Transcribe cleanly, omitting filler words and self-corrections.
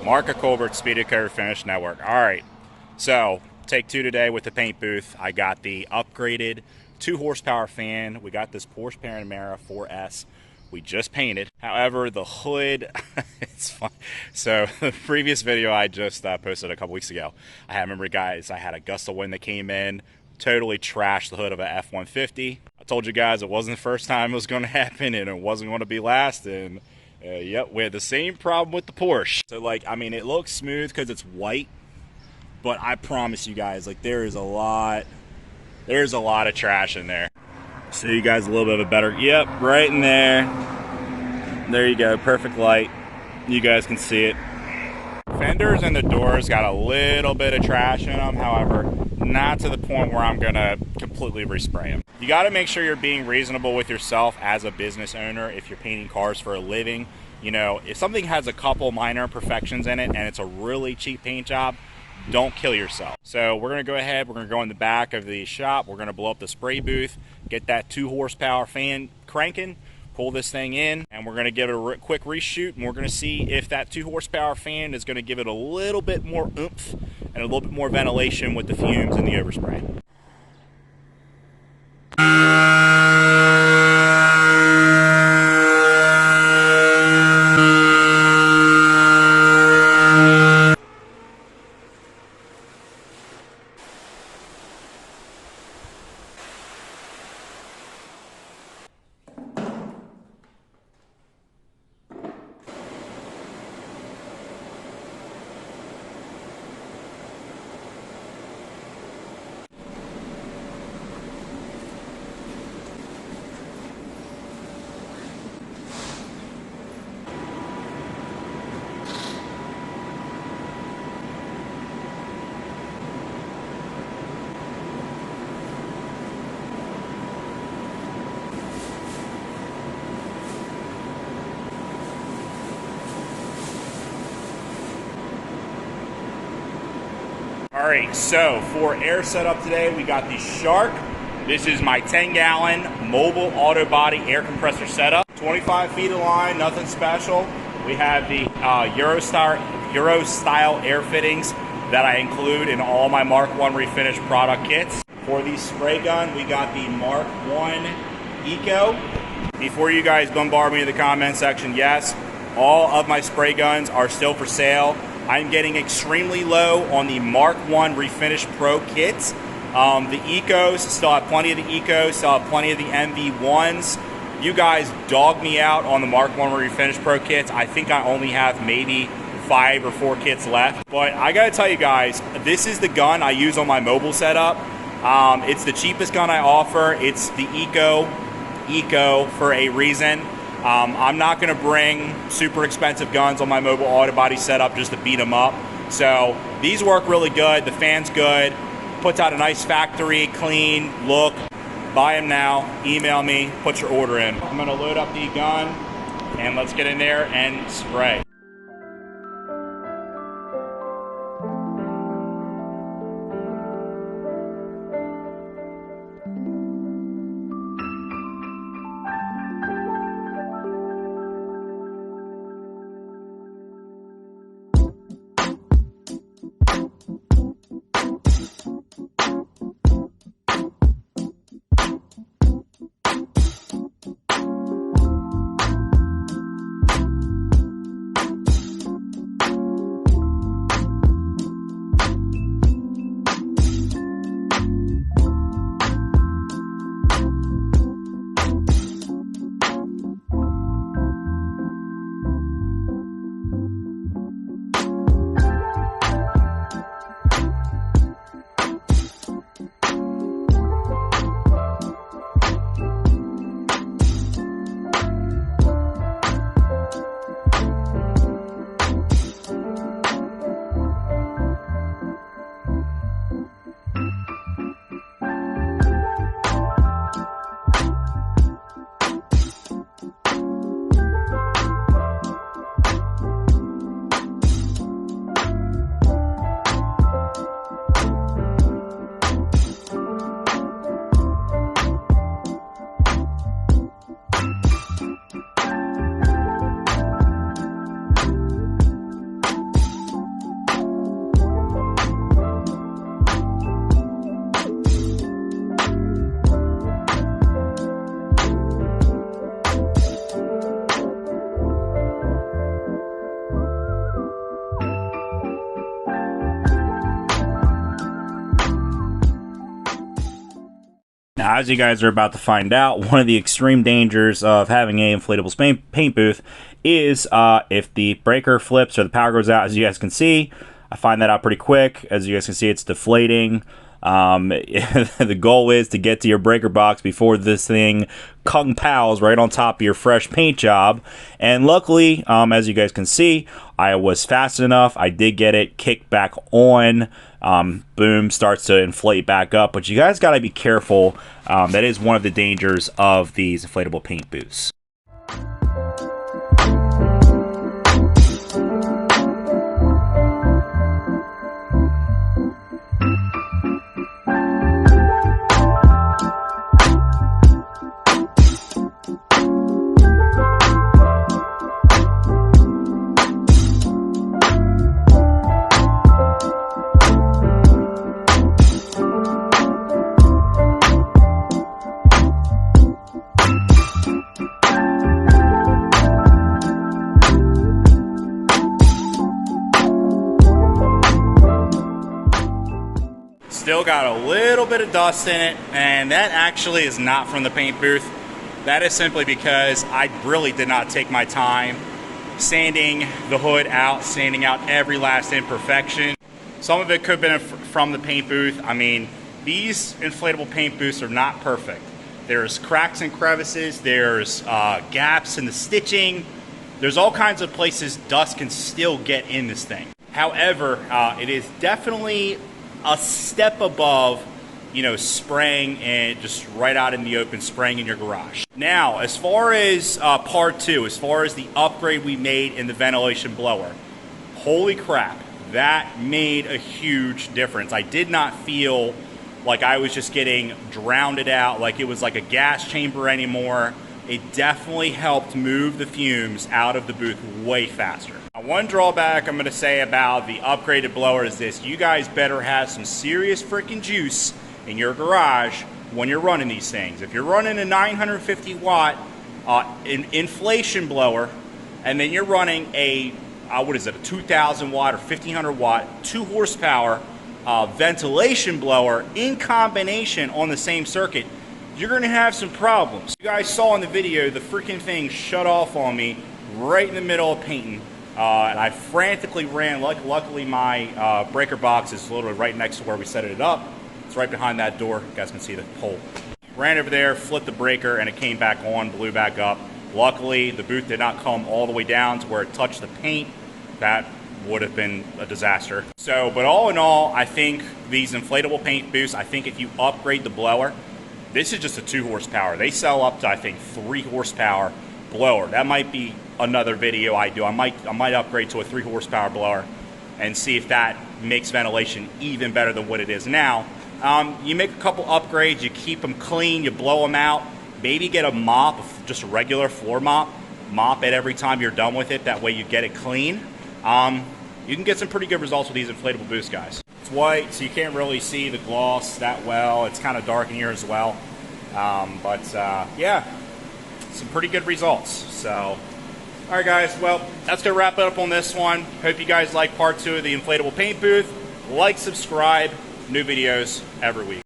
Mark Colbert, Speedokote Finish Network. All right, so take two today with the paint booth. I got the upgraded 2 horsepower fan. We got this Porsche Panamera 4S. We just painted. However, the hood, it's fun. So the previous video I just posted a couple weeks ago, I remember, guys, I had a gust of wind that came in, totally trashed the hood of a F-150. I told you guys it wasn't the first time it was going to happen, and it wasn't going to be last. And yep, we had the same problem with the Porsche. So, like, I mean, it looks smooth because it's white, but I promise you guys, like, there's a lot of trash in there. So you guys a little bit of a better, yep, right in there. There you go, perfect light. You guys can see it. Fenders and the doors got a little bit of trash in them, however, not to the point where I'm gonna completely respray them. You gotta make sure you're being reasonable with yourself as a business owner if you're painting cars for a living. You know, if something has a couple minor imperfections in it and it's a really cheap paint job, don't kill yourself. So we're gonna go ahead, we're gonna go in the back of the shop, we're gonna blow up the spray booth, get that 2 horsepower fan cranking, pull this thing in, and we're gonna give it a quick reshoot, and we're gonna see if that 2 horsepower fan is gonna give it a little bit more oomph and a little bit more ventilation with the fumes and the overspray. All right, so for air setup today, we got the Shark. This is my 10-gallon mobile auto body air compressor setup. 25 feet of line, nothing special. We have the Euro style air fittings that I include in all my Mark 1 refinish product kits. For the spray gun, we got the Mark 1 Eco. Before you guys bombard me in the comment section, yes, all of my spray guns are still for sale. I'm getting extremely low on the Mark 1 Refinish Pro kits. The Ecos, still have plenty of the Ecos, still have plenty of the MV1s. You guys dog me out on the Mark 1 Refinish Pro kits. I think I only have maybe 5 or 4 kits left. But I gotta tell you guys, this is the gun I use on my mobile setup. It's the cheapest gun I offer. It's the Eco for a reason. I'm not going to bring super expensive guns on my mobile auto body setup just to beat them up. So these work really good. The fan's good. Puts out a nice factory clean look. Buy them now. Email me. Put your order in. I'm going to load up the gun and let's get in there and spray. as you guys are about to find out, one of the extreme dangers of having an inflatable paint booth is if the breaker flips or the power goes out. As you guys can see, I find that out pretty quick. As you guys can see, it's deflating. The goal is to get to your breaker box before this thing kung pows right on top of your fresh paint job. And luckily, as you guys can see, I was fast enough. I did get it kicked back on. Boom, starts to inflate back up. But you guys got to be careful. That is one of the dangers of these inflatable paint booths. Still got a little bit of dust in it, and that actually is not from the paint booth. That is simply because I really did not take my time sanding the hood out, sanding out every last imperfection. Some of it could have been from the paint booth. I mean, these inflatable paint booths are not perfect. There's cracks and crevices, there's gaps in the stitching. There's all kinds of places dust can still get in this thing. However, it is definitely a step above, you know, spraying and just right out in the open, spraying in your garage. Now, as far as part two, as far as the upgrade we made in the ventilation blower, holy crap, that made a huge difference. I did not feel like I was just getting drowned out, like it was like a gas chamber anymore. It definitely helped move the fumes out of the booth way faster. Now, one drawback I'm gonna say about the upgraded blower is this: you guys better have some serious freaking juice in your garage when you're running these things. If you're running a 950 watt inflation blower, and then you're running a, what is it, a 2000 watt or 1500 watt, 2 horsepower ventilation blower in combination on the same circuit, you're gonna have some problems. You guys saw in the video, the freaking thing shut off on me right in the middle of painting. And I frantically ran. Luckily, my breaker box is literally right next to where we set it up. It's right behind that door. You guys can see the hole. Ran over there, flipped the breaker, and it came back on, blew back up. Luckily, the booth did not come all the way down to where it touched the paint. That would have been a disaster. So, but all in all, I think these inflatable paint booths, I think if you upgrade the blower, this is just a 2 horsepower. They sell up to, I think, 3 horsepower blower. That might be another video I do. I might upgrade to a 3 horsepower blower and see if that makes ventilation even better than what it is now. You make a couple upgrades, you keep them clean, you blow them out, maybe get a mop, just a regular floor mop it every time you're done with it. That way you get it clean. You can get some pretty good results with these inflatable booths, guys. It's white, so you can't really see the gloss that well. It's kind of dark in here as well. Yeah, some pretty good results. So, all right, guys. Well, that's gonna wrap it up on this one. Hope you guys like part 2 of the inflatable paint booth. Like, subscribe. New videos every week.